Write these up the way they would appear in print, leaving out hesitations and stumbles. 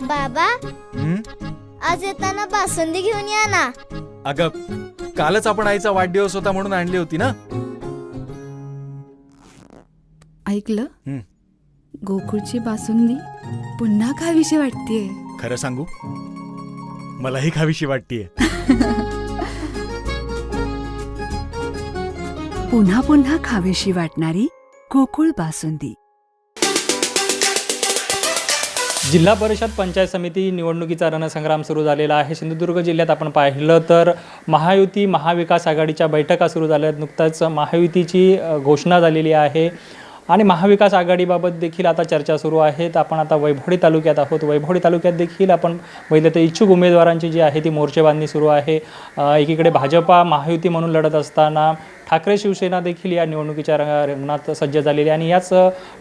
बाबा, आज येताना बासुंदी घेऊन या ना. अगं, कालच आपण आईचा वाढदिवस होता म्हणून आणली होती ना. ऐकलं, गोकुळची बासुंदी पुन्हा खावीशी वाटतेय. खरं सांगू, मलाही खावीशी वाटतेय. पुन्हा पुन्हा खावीशी वाटणारी गोकुळ बासुंदी. जिल्हा परिषद पंचायत समिती निवडणुकीचा रणसंग्राम सुरू झालेला आहे. सिंधुदुर्ग जिल्ह्यात आपण पाहिलं तर महायुती महाविकास आघाडीच्या बैठका सुरू झाल्या आहेत. नुकताच महायुतीची घोषणा झालेली आहे आणि महाविकास आघाडीबाबत देखील आता चर्चा सुरू आहेत. आपण आता वैभवडी तालुक्यात आहोत. वैभवडी तालुक्यात देखील आपण पाहिलं तर इच्छुक उमेदवारांची जी आहे ती मोर्चेबांधणी सुरू आहे. एकीकडे भाजपा महायुती म्हणून लढत असताना ठाकरे शिवसेना देखील या निवडणुकीच्या रिंगणात सज्ज झालेली आणि याच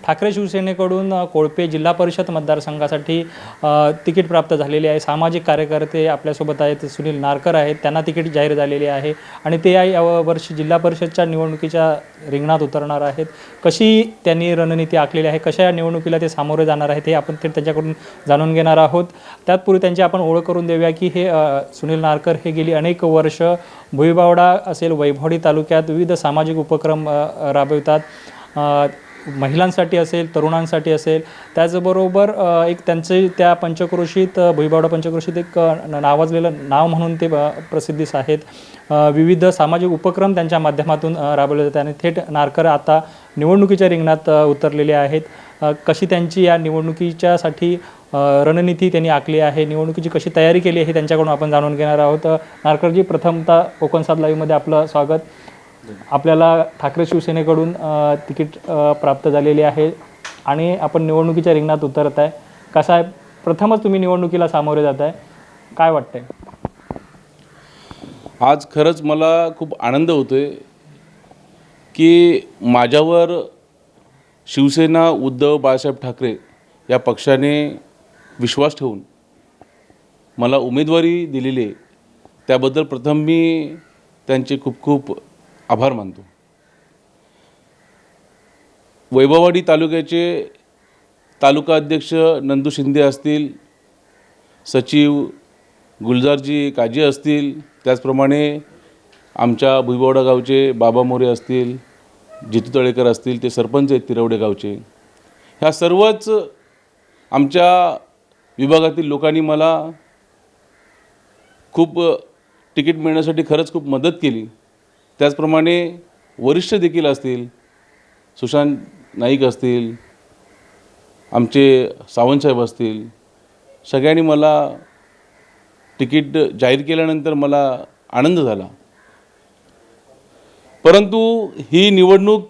ठाकरे शिवसेनेकडून कोळपे जिल्हा परिषद मतदारसंघासाठी तिकीट प्राप्त झालेले आहे. सामाजिक कार्यकर्ते आपल्यासोबत आहेत. सुनील नारकर आहेत, त्यांना तिकीट जाहीर झालेले आहे आणि ते यावर्षी जिल्हा परिषदच्या निवडणुकीच्या रिंगणात उतरणार आहेत. कशी त्यांनी रणनीती आखलेली आहे, कशा या निवडणुकीला ते सामोरे जाणार आहेत हे आपण थेट त्यांच्याकडून जाणून घेणार आहोत. त्यातपूर्वी त्यांची आपण ओळख करून देऊया की हे सुनील नारकर हे गेली अनेक वर्ष भुईबावडा असेल, वैभवडी तालुक्यात विविध सामाजिक उपक्रम राबवितात. महिलांसाठी असेल, तरुणांसाठी असेल, त्याचबरोबर एक त्यांचे त्या पंचक्रोशीत भुईबावडा पंचक्रोशीत एक नावाजलेलं नाव म्हणून ते प्रसिद्धीस आहेत. विविध सामाजिक उपक्रम त्यांच्या माध्यमातून राबवले जातात आणि थेट नारकर आता निवडणुकीच्या रिंगणात उतरलेले आहेत. कशी त्यांची या निवडणुकीच्यासाठी रणनीती त्यांनी आखली आहे, निवडणुकीची कशी तयारी केली आहे हे त्यांच्याकडून आपण जाणून घेणार आहोत. नारकरजी, प्रथमतः कोकण सात लाईव्हमध्ये आपलं स्वागत. आपल्याला ठाकरे शिवसेनेकडून तिकीट प्राप्त झालेले आहे आणि आपण निवडणुकीच्या रिंगणात उतरत आहे. कसं आहे, प्रथमच तुम्ही निवडणुकीला सामोरे जात आहे, काय वाटतंय? आज खरंच मला खूप आनंद होतोय की माझ्यावर शिवसेना उद्धव बाळासाहेब ठाकरे या पक्षाने विश्वास ठेवून मला उमेदवारी दिलेली आहे. त्याबद्दल प्रथम मी त्यांचे खूप खूप आभार मानतो. वैभववाडी तालुक्याचे तालुका अध्यक्ष नंदू शिंदे असतील, सचिव गुलजारजी काजी असतील, त्याचप्रमाणे आमच्या भुईबावडा गावचे बाबा मोरे असतील, जितू तळेकर असतील, ते सरपंच आहेत तिरवडे गावचे. ह्या सर्वच आमच्या विभागातील लोकांनी मला खूप तिकीट मिळण्यासाठी खरंच खूप मदत केली. त्याचप्रमाणे वरिष्ठ देखील असतील, सुशांत नाईक असतील, आमचे सावंतसाहेब असतील, सगळ्यांनी मला तिकीट जाहीर केल्यानंतर मला आनंद झाला. परंतु ही निवडणूक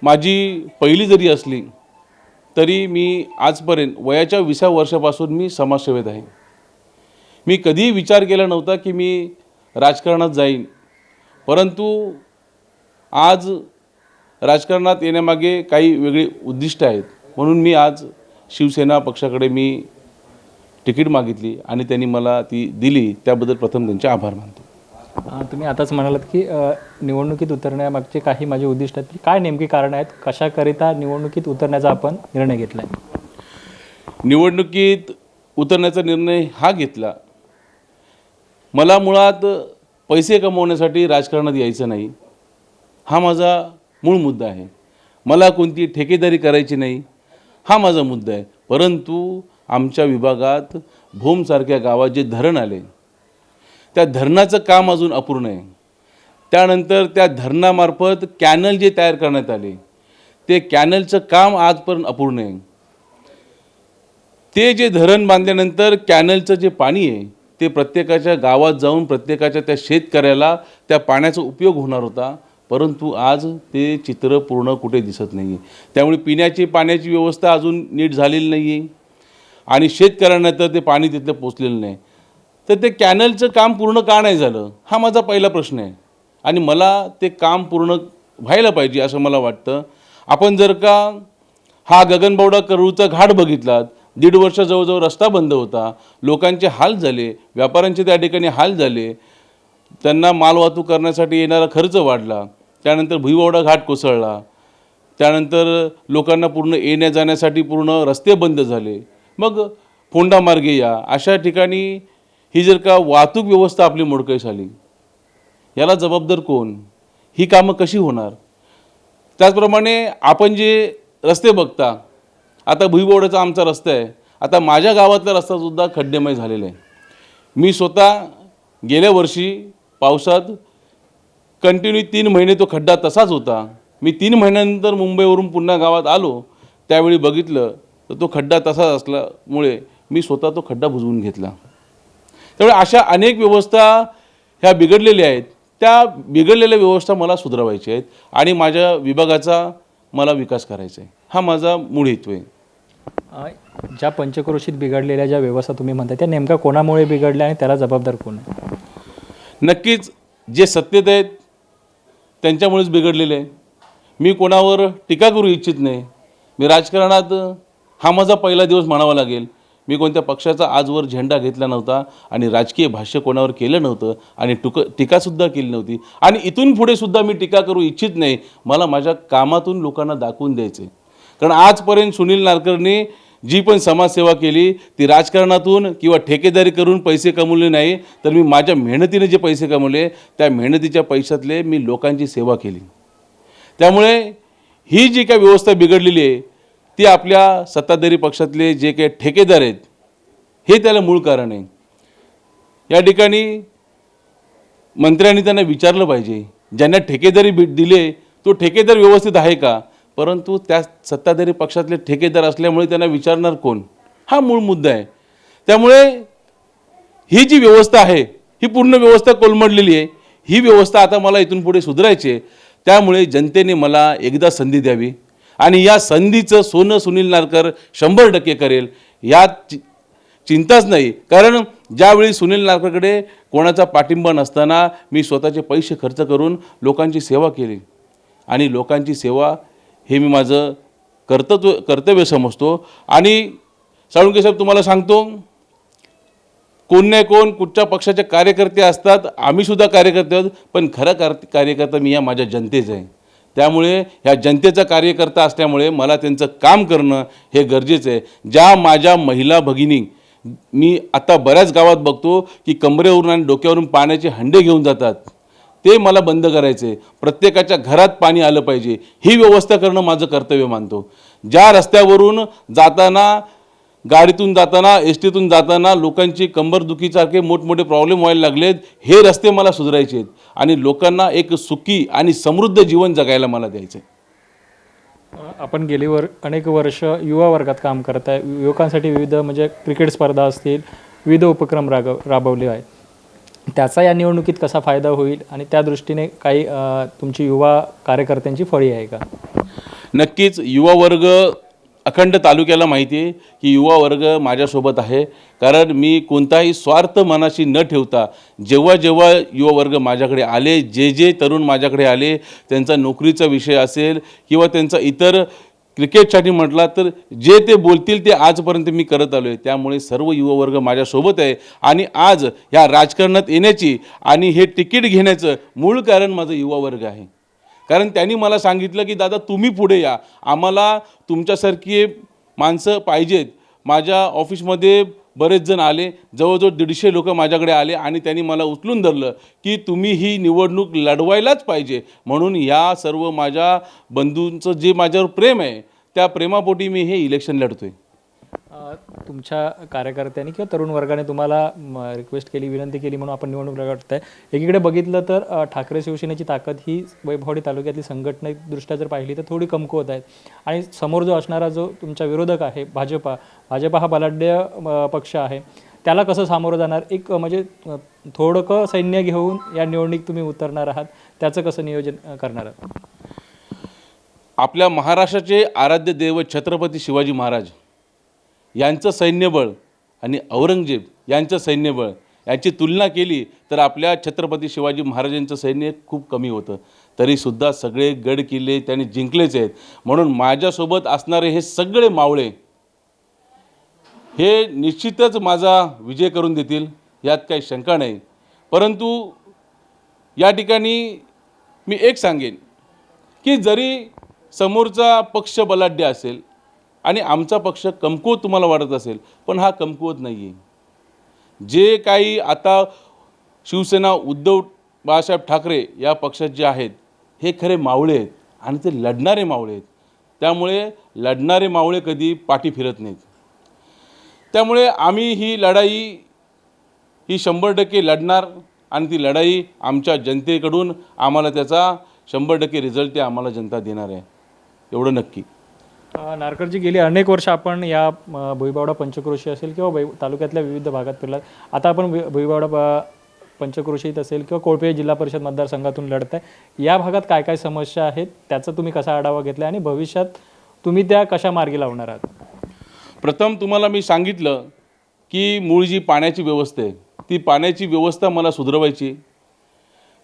माझी पहिली जरी असली तरी मी आजपर्यंत वयाच्या 20व्या वर्षापासून मी समाजसेवेत आहे. मी कधीही विचार केला नव्हता की मी राजकारणात जाईन, परंतु आज राजकारणात येण्यामागे काही वेगळी उद्दिष्ट आहेत. म्हणून मी आज शिवसेना पक्षाकडे मी तिकीट मागितली आणि त्यांनी मला ती दिली. त्याबद्दल प्रथम त्यांचे आभार मानतो. तुम्ही आताच म्हणालात की निवडणुकीत उतरण्यामागचे काही माझे उद्दिष्ट आहेत. काय नेमकी कारण आहेत, कशाकरिता निवडणुकीत उतरण्याचा आपण निर्णय घेतला आहे? निवडणुकीत उतरण्याचा निर्णय हा घेतला, मला मुळात पैसे कमवण्यासाठी राजकारणात यायचं नाही, हा माझा मूळ मुद्दा आहे. मला कोणती ठेकेदारी करायची नाही, हा माझा मुद्दा आहे. परंतु आमच्या विभागात भोमसारख्या गावात जे धरण आले, त्या धरणाचं काम अजून अपूर्ण आहे. त्यानंतर त्या धरणामार्फत कॅनल जे तयार करण्यात आले, ते कॅनलचं काम आजपर्यंत अपूर्ण आहे. ते जे धरण बांधल्यानंतर कॅनलचं जे पाणी आहे ते प्रत्येकाच्या गावात जाऊन प्रत्येकाच्या त्या शेतकऱ्याला त्या पाण्याचा उपयोग होणार होता, परंतु आज ते चित्र पूर्ण कुठे दिसत नाही आहे. त्यामुळे पाण्याची व्यवस्था अजून नीट झालेली नाही आहे आणि शेतकऱ्यांना तर ते पाणी तिथलं पोचलेलं नाही. तर ते कॅनलचं काम पूर्ण का नाही झालं, हा माझा पहिला प्रश्न आहे आणि मला ते काम पूर्ण व्हायला पाहिजे असं मला वाटतं. आपण जर का हा गगनबावडा करूचा घाट बघितलात, 1.5 वर्ष जवळजवळ रस्ता बंद होता, लोकांचे हाल झाले, व्यापाऱ्यांचे त्या ठिकाणी हाल झाले, त्यांना मालवाहतूक करण्यासाठी येणारा खर्च वाढला. त्यानंतर भुईबावडा घाट कोसळला, त्यानंतर लोकांना पूर्ण येण्या जाण्यासाठी पूर्ण रस्ते बंद झाले. मग फोंडामार्गे या, अशा ठिकाणी ही जर का वाहतूक व्यवस्था आपली मोडकळीस आली, याला जबाबदार कोण? ही कामं कशी होणार? त्याचप्रमाणे आपण जे रस्ते बघता, आता भुईबोर्डाचा आमचा रस्ता आहे, आता माझ्या गावातला रस्तासुद्धा खड्डेमय झालेला आहे. मी स्वतः गेल्या वर्षी पावसात कंटिन्यू 3 महिने तो खड्डा तसाच होता. मी 3 महिन्यानंतर मुंबईवरून पुन्हा गावात आलो, त्यावेळी बघितलं तर तो खड्डा तसाच असल्यामुळे मी स्वतः तो खड्डा बुजवून घेतला. त्यामुळे अशा अनेक व्यवस्था ह्या बिघडलेल्या आहेत. त्या बिघडलेल्या व्यवस्था मला सुधारायच्या आहेत आणि माझ्या विभागाचा मला विकास करायचा आहे. हा माझा मूळ हेतू आहे. ज्या पंचक्रोशीत बिघडलेल्या ज्या व्यवस्था तुम्ही म्हणता त्या नेमक्या कोणामुळे बिघडल्या आणि त्याला जबाबदार कोण आहे? नक्कीच जे सत्तेत आहेत त्यांच्यामुळेच बिघडलेले आहे. मी कोणावर टीका करू इच्छित नाही. मी राजकारणात हा माझा पहिला दिवस म्हणावा लागेल. मी कोणत्या पक्षाचा आजवर झेंडा घेतला नव्हता आणि राजकीय भाष्य कोणावर केलं नव्हतं आणि टीकासुद्धा केली नव्हती आणि इथून पुढे सुद्धा मी टीका करू इच्छित नाही. मला माझ्या कामातून लोकांना दाखवून द्यायचं आहे. कारण आजपर्यंत सुनील नारकरने जी पण समाजसेवा केली ती राजकारणातून किंवा ठेकेदारी करून पैसे कमवले नाही, तर मी माझ्या मेहनतीने जे पैसे कमवले त्या मेहनतीच्या पैशातले मी लोकांची सेवा केली. त्यामुळे ही जी काय व्यवस्था बिघडलेली आहे ती आपल्या सत्ताधारी पक्षातले जे काही ठेकेदार आहेत हे त्याला मूळ कारण आहे. या ठिकाणी मंत्र्यांनी त्यांना विचारलं पाहिजे, ज्यांना ठेकेदारी दिले तो ठेकेदार व्यवस्थित आहे का? परंतु त्या सत्ताधारी पक्षातले ठेकेदार असल्यामुळे त्यांना विचारणार कोण? हा मूळ मुद्दा आहे. त्यामुळे ही जी व्यवस्था आहे ही पूर्ण व्यवस्था कोलमडलेली आहे. ही व्यवस्था आता मला इथून पुढे सुधारायची आहे. त्यामुळे जनतेने मला एकदा संधी द्यावी आणि या संधीचं सोनं सुनील नारकर 100% करेल, यात चिंताच नाही. कारण ज्यावेळी सुनील नारकरकडे कोणाचा पाठिंबा नसताना मी स्वतःचे पैसे खर्च करून लोकांची सेवा केली आणि लोकांची सेवा हे मी माझं कर्तव्य समजतो. आणि साळुंखे साहेब तुम्हाला सांगतो, कोण नाही कोण कुठच्या पक्षाचे कार्यकर्ते असतात, आम्हीसुद्धा कार्यकर्ते आहोत, पण खरा कार्यकर्ता मी या माझ्या जनतेचा आहे. त्यामुळे ह्या जनतेचा कार्यकर्ता असल्यामुळे मला त्यांचं काम करणं हे गरजेचं आहे. ज्या माझ्या महिला भगिनी मी आता बऱ्याच गावात बघतो की कमरेवरून आणि डोक्यावरून पाण्याचे हंडे घेऊन जातात, ते मला बंद करायचे. प्रत्येकाच्या घरात पाणी आलं पाहिजे, ही व्यवस्था करणं माझं कर्तव्य मानतो. ज्या रस्त्यावरून जाताना, गाडीतून जाताना, एस टीतून जाताना लोकांची कंबरदुखीसारखे मोठमोठे प्रॉब्लेम व्हायला लागलेत, हे रस्ते मला सुधारायचे आहेत आणि लोकांना एक सुखी आणि समृद्ध जीवन जगायला मला द्यायचं आहे. आपण गेली अनेक वर्ष युवा वर्गात काम करत आहे. युवकांसाठी विविध म्हणजे क्रिकेट स्पर्धा असतील, विविध उपक्रम राबवले आहेत. त्याचा या निवडणुकीत कसा फायदा होईल आणि त्या दृष्टीने काही तुमची युवा कार्यकर्त्यांची फळी आहे का? नक्कीच युवा वर्ग अखंड तालुक्याला माहिती आहे की युवा वर्ग माझ्यासोबत आहे. कारण मी कोणताही स्वार्थ मनाशी न ठेवता जेव्हा जेव्हा युवा वर्ग माझ्याकडे आले, जे तरुण माझ्याकडे आले, त्यांचा नोकरीचा विषय असेल किंवा त्यांचा इतर क्रिकेटसाठी म्हटला तर जे ते बोलतील ते आजपर्यंत मी करत आलो आहे. त्यामुळे सर्व युवा वर्ग माझ्यासोबत आहे आणि आज ह्या राजकारणात येण्याची आणि हे तिकीट घेण्याचं मूळ कारण माझं युवा वर्ग आहे. कारण त्यांनी मला सांगितलं की दादा तुम्ही पुढे या, आम्हाला तुमच्यासारखी माणसं पाहिजेत. माझ्या ऑफिसमध्ये बरेच जण आले, जवळजवळ 150 लोक माझ्याकडे आले आणि त्यांनी मला उचलून धरलं की तुम्ही ही निवडणूक लढवायलाच पाहिजे. म्हणून या सर्व माझ्या बंधूंचं जे माझ्यावर प्रेम आहे त्या प्रेमापोटी मी हे इलेक्शन लढतोय. तुमच्या कार्यकर्त्यांनी किंवा तरुण वर्गाने तुम्हाला रिक्वेस्ट केली, विनंती केली म्हणून आपण निवडणूक लढवत आहे. एकीकडे बघितलं तर ठाकरे शिवसेनेची ताकद ही वैभववाडी तालुक्यातली संघटनादृष्ट्या जर पाहिली तर थोडी कमकुवत आहे आणि समोर जो असणारा जो तुमचा विरोधक आहे भाजपा हा बलाढ्य पक्ष आहे, त्याला कसं सामोरं जाणार? एक म्हणजे थोडकं सैन्य घेऊन या निवडणूक तुम्ही उतरणार आहात, त्याचं कसं नियोजन करणार आहात? आपल्या महाराष्ट्राचे आराध्य दैवत छत्रपती शिवाजी महाराज यांचं सैन्यबळ आणि औरंगजेब यांचं सैन्यबळ यांची तुलना केली तर आपल्या छत्रपती शिवाजी महाराजांचं सैन्य खूप कमी होतं. तरीसुद्धा सगळे गड किल्ले त्यांनी जिंकलेच आहेत. म्हणून माझ्यासोबत असणारे हे सगळे मावळे हे निश्चितच माझा विजय करून देतील, यात काही शंका नाही. परंतु या ठिकाणी मी एक सांगेन की जरी समोरचा पक्ष बलाढ्य असेल आणि आमचा पक्ष कमकुवत तुम्हाला वाटत असेल, पण हा कमकुवत नाही आहे. जे काही आता शिवसेना उद्धव बाळासाहेब ठाकरे या पक्षात जे आहेत हे खरे मावळे आहेत आणि ते लढणारे मावळे आहेत. त्यामुळे लढणारे मावळे कधी पाठी फिरत नाहीत. त्यामुळे आम्ही ही लढाई ही 100% लढणार आणि ती लढाई आमच्या जनतेकडून आम्हाला त्याचा 100% रिझल्ट ते आम्हाला जनता देणार आहे, एवढं नक्की. नारकरजी, गेली अनेक वर्ष आपण या भुईबावडा पंचक्रोशी असेल किंवा तालुक्यातल्या विविध भागात फिरलात. आता आपण भुईबावडा पंचक्रोशीत असेल किंवा कोळपे जिल्हा परिषद मतदारसंघातून लढत आहे. या भागात काय काय समस्या आहेत, त्याचा तुम्ही कसा आढावा घेतला आणि भविष्यात तुम्ही त्या कशा मार्गी लावणार आहात? प्रथम तुम्हाला मी सांगितलं की मूळ जी पाण्याची व्यवस्था आहे ती पाण्याची व्यवस्था मला सुधारवायची.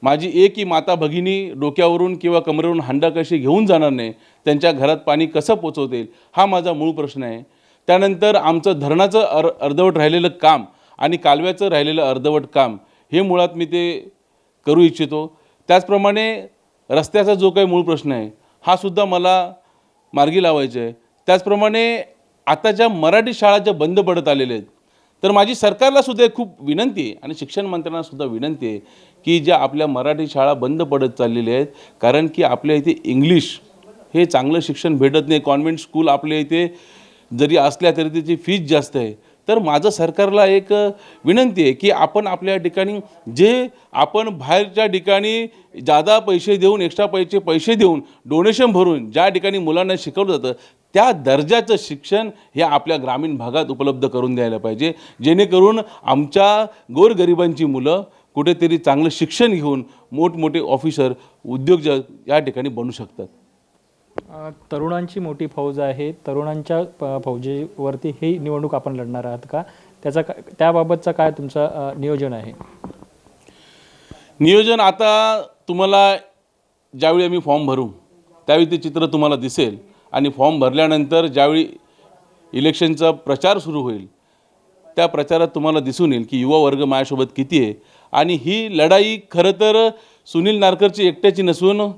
माझी एकही माता भगिनी डोक्यावरून किंवा कमरेवरून हांडा कशी घेऊन जाणार नाही, त्यांच्या घरात पाणी कसं पोचवता येईल हा माझा मूळ प्रश्न आहे. त्यानंतर आमचं धरणाचं अर्धवट राहिलेलं काम आणि कालव्याचं राहिलेलं अर्धवट काम हे मुळात मी ते करू इच्छितो. त्याचप्रमाणे रस्त्याचा जो काही मूळ प्रश्न आहे हा सुद्धा मला मार्गी लावायचा आहे. त्याचप्रमाणे आता ज्या मराठी शाळा ज्या बंद पडत आलेल्या आहेत, तर माझी सरकारला सुद्धा खूप विनंती आहे आणि शिक्षण मंत्र्यांना सुद्धा विनंती आहे की ज्या आपल्या मराठी शाळा बंद पडत चाललेल्या आहेत, कारण की आपल्या इथे इंग्लिश हे चांगलं शिक्षण भेटत नाही. कॉन्व्हेंट स्कूल आपल्या इथे जरी असल्या तरी त्याची फीज जास्त आहे. तर माझं सरकारला एक विनंती आहे की आपण आपल्या ठिकाणी जे आपण बाहेरच्या ठिकाणी जादा पैसे देऊन एक्स्ट्रा पैसे देऊन डोनेशन भरून ज्या ठिकाणी मुलांना शिकवलं जातं त्या दर्जाचं शिक्षण हे आपल्या ग्रामीण भागात उपलब्ध करून द्यायला पाहिजे, जेणेकरून आमच्या गोरगरिबांची मुलं कुठेतरी चांगलं शिक्षण घेऊन मोठमोठे ऑफिसर उद्योजक या ठिकाणी बनू शकतात. तरुणांची मोठी फौज आहे. तरुणांच्या फौजेवरती ही निवडणूक आपण लढणार आहात का? त्याबाबतचं काय तुमचं नियोजन आहे? नियोजन आता तुम्हाला ज्यावेळी आम्ही फॉर्म भरू त्यावेळी ते चित्र तुम्हाला दिसेल आणि फॉर्म भरल्यानंतर ज्यावेळी इलेक्शनचा प्रचार सुरू होईल त्या प्रचारात तुम्हाला दिसून येईल की युवा वर्ग माझ्यासोबत किती आहे. आणि ही लढाई खरं तर सुनील नारकरची एकट्याची नसून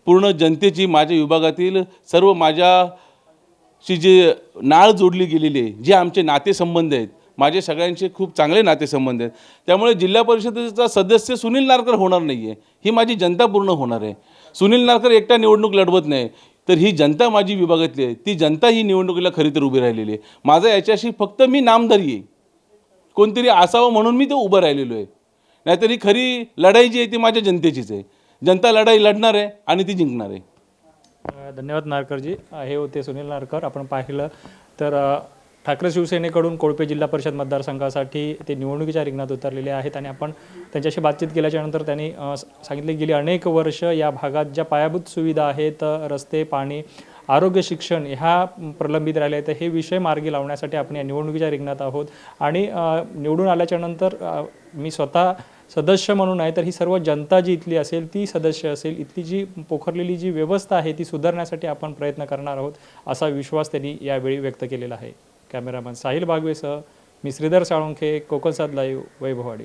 पूर्ण जनतेची, माझ्या विभागातील सर्व माझ्याशी जे नाळ जोडली गेलेली आहे, जे आमचे नातेसंबंध आहेत, माझे सगळ्यांचे खूप चांगले नातेसंबंध आहेत. त्यामुळे जिल्हा परिषदेचा सदस्य सुनील नारकर होणार नाही आहे, ही माझी जनता पूर्ण होणार आहे. सुनील नारकर एकटा निवडणूक लढवत नाही, तर ही जनता माझी विभागातली आहे, ती जनता ही निवडणुकीला खरी तर उभी राहिलेली आहे. माझा याच्याशी फक्त मी नामधारी आहे, कोणतरी असावं म्हणून मी ते उभं राहिलेलो आहे. नाहीतर ही खरी लढाई जी आहे ती माझ्या जनतेचीच आहे. जनता लढाई लढणार आहे आणि ती जिंकणार आहे. धन्यवाद नारकरजी. हे होते सुनील नारकर. आपण पाहिलं तर ठाकरे शिवसेनेकडून कोळपे जिल्हा परिषद मतदारसंघासाठी ते निवडणुकीच्या रिंगणात उतरलेले आहेत आणि आपण त्यांच्याशी बातचीत केल्याच्यानंतर त्यांनी सांगितले गेली अनेक वर्ष या भागात ज्या पायाभूत सुविधा आहेत, रस्ते, पाणी, आरोग्य, शिक्षण ह्या प्रलंबित राहिले आहेत. हे विषय मार्गी लावण्यासाठी आपण या निवडणुकीच्या रिंगणात आहोत आणि निवडून आल्याच्यानंतर मी स्वतः सदस्य म्हणून नाही तर ही सर्व जनता जी इथली असेल ती सदस्य असेल, इथली जी पोखरलेली जी व्यवस्था आहे ती सुधारण्यासाठी आपण प्रयत्न करणार आहोत असा विश्वास त्यांनी यावेळी व्यक्त केलेला आहे. कॅमेरामन साहिल बागवेसह मी श्रीधर साळुंखे, कोकण सात लाईव्ह, वैभववाडी.